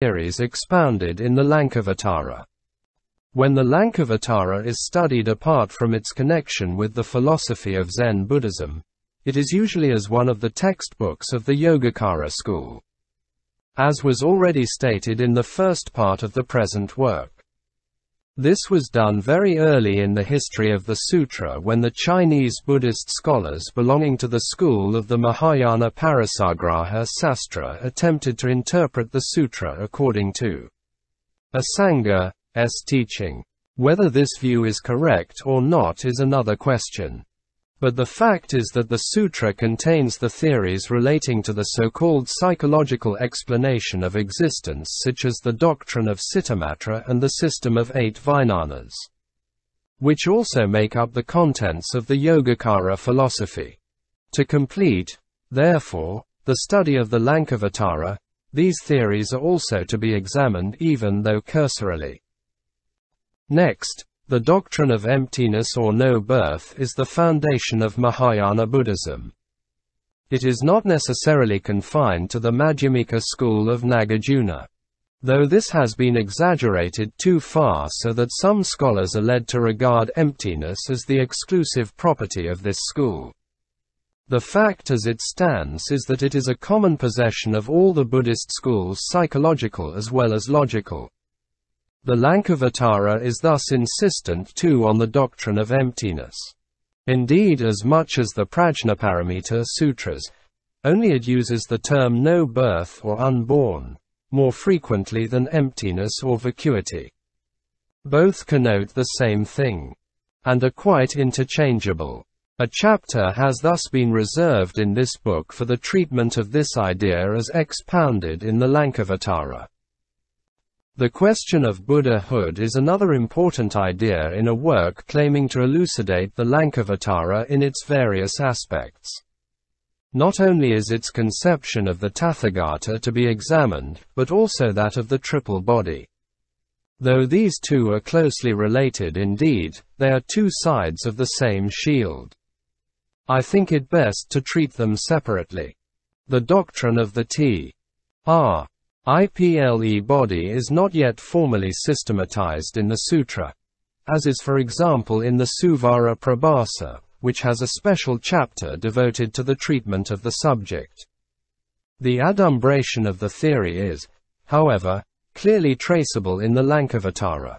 theories expounded in the Lankavatara. When the Lankavatara is studied apart from its connection with the philosophy of Zen Buddhism, it is usually as one of the textbooks of the Yogacara school, as was already stated in the first part of the present work. This was done very early in the history of the sutra when the Chinese Buddhist scholars belonging to the school of the Mahayana Parisagraha Sastra attempted to interpret the sutra according to a Sangha's teaching. Whether this view is correct or not is another question. But the fact is that the sutra contains the theories relating to the so-called psychological explanation of existence, such as the doctrine of Citamatra and the system of 8 Vijnanas, which also make up the contents of the Yogacara philosophy. To complete, therefore, the study of the Lankavatara, these theories are also to be examined even though cursorily. Next, the doctrine of emptiness or no birth is the foundation of Mahayana Buddhism. It is not necessarily confined to the Madhyamika school of Nagarjuna, though this has been exaggerated too far so that some scholars are led to regard emptiness as the exclusive property of this school. The fact as it stands is that it is a common possession of all the Buddhist schools, psychological as well as logical. The Lankavatara is thus insistent too on the doctrine of emptiness. Indeed, as much as the Prajnaparamita Sutras, only it uses the term no birth or unborn, more frequently than emptiness or vacuity. Both connote the same thing, and are quite interchangeable. A chapter has thus been reserved in this book for the treatment of this idea as expounded in the Lankavatara. The question of Buddhahood is another important idea in a work claiming to elucidate the Lankavatara in its various aspects. Not only is its conception of the Tathagata to be examined, but also that of the triple body. Though these two are closely related indeed, they are two sides of the same shield. I think it best to treat them separately. The doctrine of the T.R. IPLE body is not yet formally systematized in the sutra, as is for example in the Suvara Prabhasa, which has a special chapter devoted to the treatment of the subject. The adumbration of the theory is, however, clearly traceable in the Lankavatara.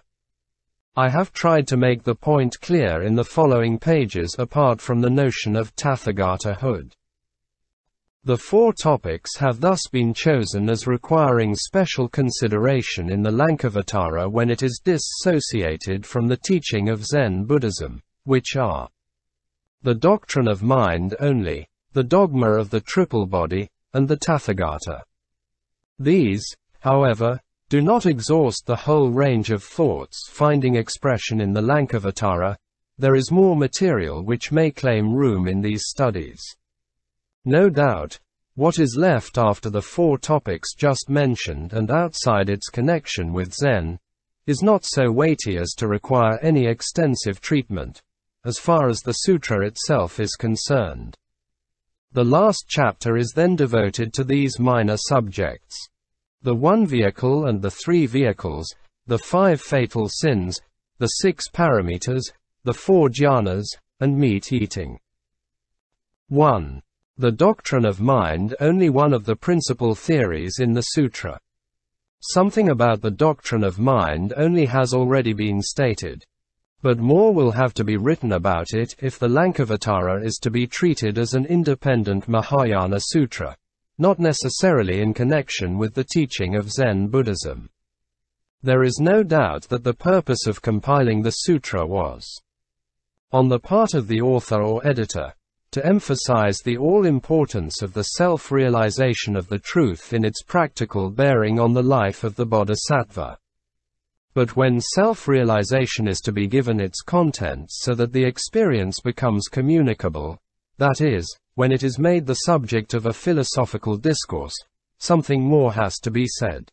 I have tried to make the point clear in the following pages apart from the notion of Tathagata-hood. The 4 topics have thus been chosen as requiring special consideration in the Lankavatara when it is dissociated from the teaching of Zen Buddhism, which are the doctrine of mind only, the dogma of the triple body, and the Tathagata. These, however, do not exhaust the whole range of thoughts finding expression in the Lankavatara. There is more material which may claim room in these studies. No doubt, what is left after the 4 topics just mentioned and outside its connection with Zen, is not so weighty as to require any extensive treatment, as far as the sutra itself is concerned. The last chapter is then devoted to these minor subjects: the 1 vehicle and the 3 vehicles, the 5 fatal sins, the 6 paramitas, the 4 jhanas, and meat eating. 1. The doctrine of mind, only one of the principal theories in the sutra. Something about the doctrine of mind only has already been stated, but more will have to be written about it if the Lankavatara is to be treated as an independent Mahayana sutra, not necessarily in connection with the teaching of Zen Buddhism. There is no doubt that the purpose of compiling the sutra was, on the part of the author or editor, to emphasize the all-importance of the self-realization of the truth in its practical bearing on the life of the bodhisattva. But when self-realization is to be given its contents so that the experience becomes communicable, that is, when it is made the subject of a philosophical discourse, something more has to be said.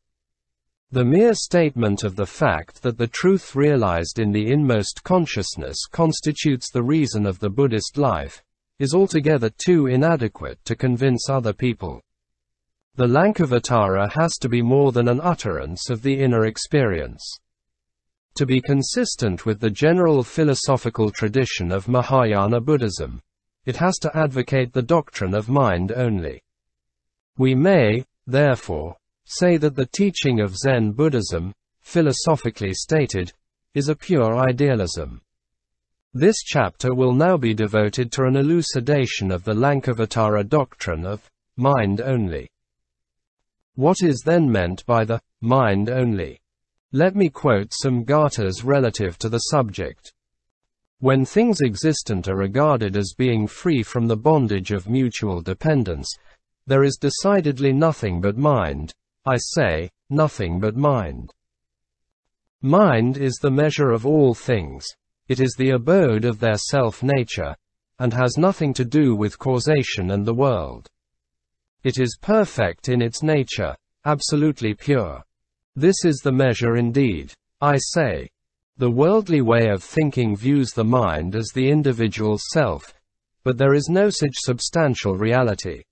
The mere statement of the fact that the truth realized in the inmost consciousness constitutes the reason of the Buddhist life is altogether too inadequate to convince other people. The Lankavatara has to be more than an utterance of the inner experience. To be consistent with the general philosophical tradition of Mahayana Buddhism, it has to advocate the doctrine of mind only. We may, therefore, say that the teaching of Zen Buddhism, philosophically stated, is a pure idealism. This chapter will now be devoted to an elucidation of the Lankavatara doctrine of mind only. What is then meant by the mind only? Let me quote some gathas relative to the subject. When things existent are regarded as being free from the bondage of mutual dependence, there is decidedly nothing but mind. I say, nothing but mind. Mind is the measure of all things. It is the abode of their self-nature, and has nothing to do with causation and the world. It is perfect in its nature, absolutely pure. This is the measure indeed. I say. The worldly way of thinking views the mind as the individual self, but there is no such substantial reality.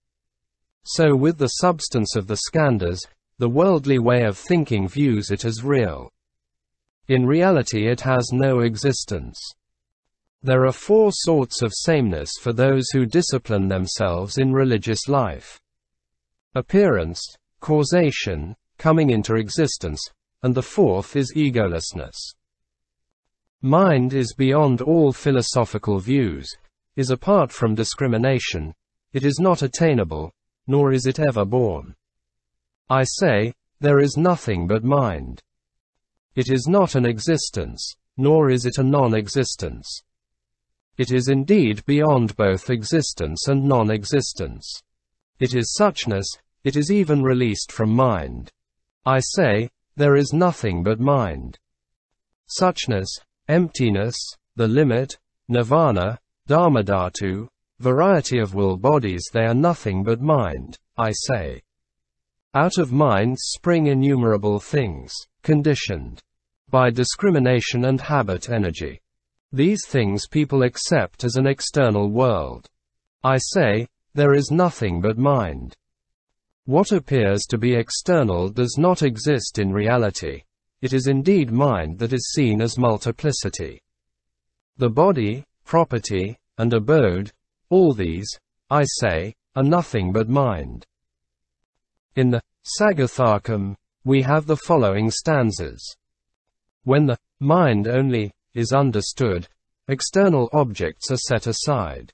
So with the substance of the skandhas, the worldly way of thinking views it as real. In reality it has no existence. There are four sorts of sameness for those who discipline themselves in religious life: appearance, causation, coming into existence, and the fourth is egolessness. Mind is beyond all philosophical views, is apart from discrimination, it is not attainable, nor is it ever born. I say, there is nothing but mind. It is not an existence, nor is it a non-existence. It is indeed beyond both existence and non-existence. It is suchness, it is even released from mind. I say, there is nothing but mind. Suchness, emptiness, the limit, nirvana, dharmadhatu, variety of will bodies, they are nothing but mind, I say. Out of mind spring innumerable things, conditioned by discrimination and habit energy. These things people accept as an external world. I say, there is nothing but mind. What appears to be external does not exist in reality. It is indeed mind that is seen as multiplicity. The body, property, and abode, all these, I say, are nothing but mind. In the Sagatharkam, we have the following stanzas. When the mind only is understood, external objects are set aside.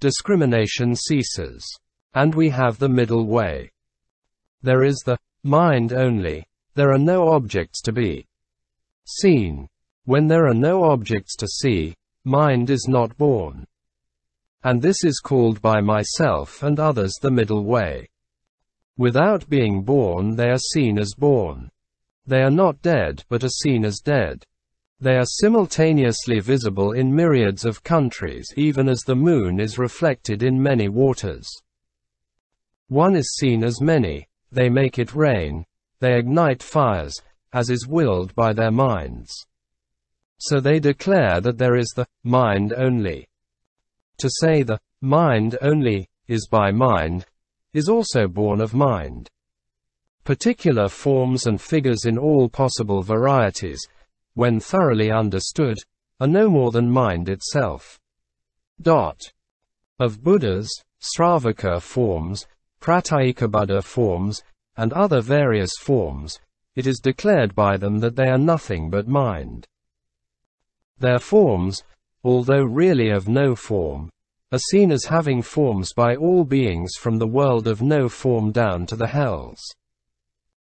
Discrimination ceases. And we have the middle way. There is the mind only. There are no objects to be seen. When there are no objects to see, mind is not born. And this is called by myself and others the middle way. Without being born, they are seen as born. They are not dead, but are seen as dead. They are simultaneously visible in myriads of countries, even as the moon is reflected in many waters. One is seen as many, they make it rain, they ignite fires, as is willed by their minds. So they declare that there is the mind only. To say the mind only is by mind, is also born of mind. Particular forms and figures in all possible varieties, when thoroughly understood, are no more than mind itself. Of Buddhas, Sravaka forms, Pratyekabuddha forms, and other various forms, it is declared by them that they are nothing but mind. Their forms, although really of no form, are seen as having forms by all beings from the world of no form down to the hells.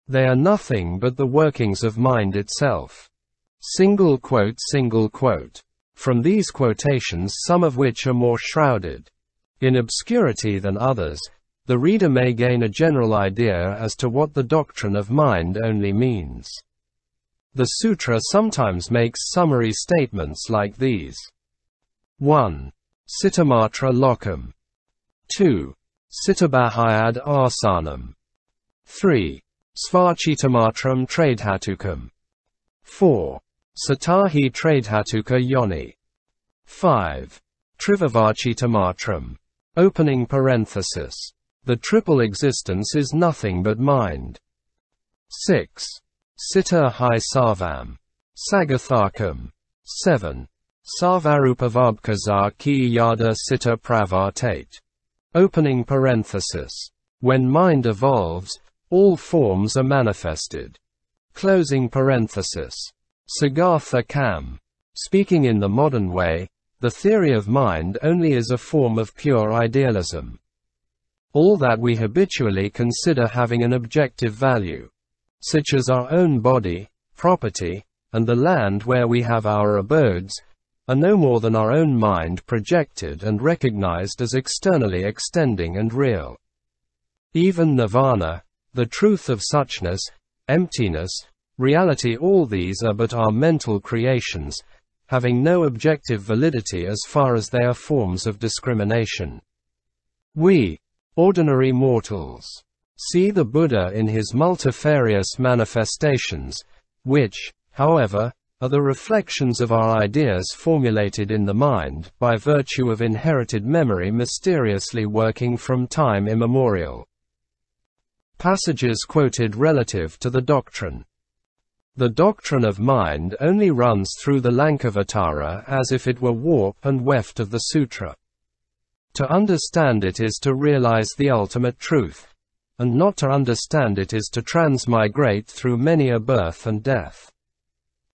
They are nothing but the workings of mind itself. Single quote. From these quotations, some of which are more shrouded in obscurity than others, the reader may gain a general idea as to what the doctrine of mind only means. The sutra sometimes makes summary statements like these. 1. Citamatra lokam. 2. Citabahayad asanam. 3. Svachitamatram tradhatukam. 4. Satahi tradhatuka yoni. 5. Trivavachitamatram. Opening parenthesis. The triple existence is nothing but mind. 6. Sita hi sarvam. Sagatharkam. 7. Sarvarupavabhakasa ki yada sita pravartate. Opening parenthesis. When mind evolves, all forms are manifested. Closing parenthesis. Siddhartha Kam. Speaking in the modern way, the theory of mind only is a form of pure idealism. All that we habitually consider having an objective value, such as our own body, property, and the land where we have our abodes, are no more than our own mind projected and recognized as externally extending and real. Even nirvana, the truth of suchness, emptiness, reality, all these are but our mental creations, having no objective validity as far as they are forms of discrimination. We, ordinary mortals, see the Buddha in his multifarious manifestations, which, however, are the reflections of our ideas formulated in the mind by virtue of inherited memory mysteriously working from time immemorial. Passages quoted relative to the doctrine. The doctrine of mind only runs through the Lankavatara as if it were warp and weft of the sutra. To understand it is to realize the ultimate truth, and not to understand it is to transmigrate through many a birth and death.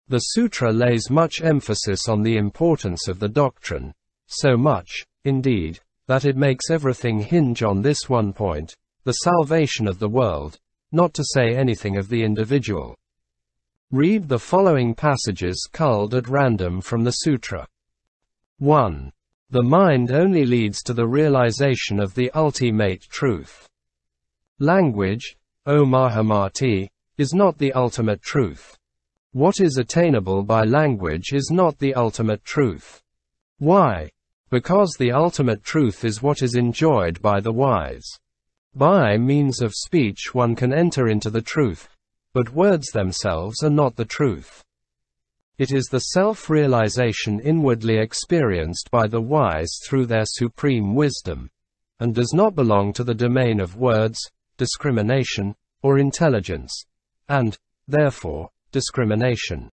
The sutra lays much emphasis on the importance of the doctrine, so much, indeed, that it makes everything hinge on this one point, the salvation of the world, not to say anything of the individual. Read the following passages culled at random from the sutra. 1. The mind only leads to the realization of the ultimate truth. Language, O Mahamati, is not the ultimate truth. What is attainable by language is not the ultimate truth. Why? Because the ultimate truth is what is enjoyed by the wise. By means of speech one can enter into the truth, but words themselves are not the truth. It is the self-realization inwardly experienced by the wise through their supreme wisdom, and does not belong to the domain of words, discrimination, or intelligence, and, therefore, discrimination.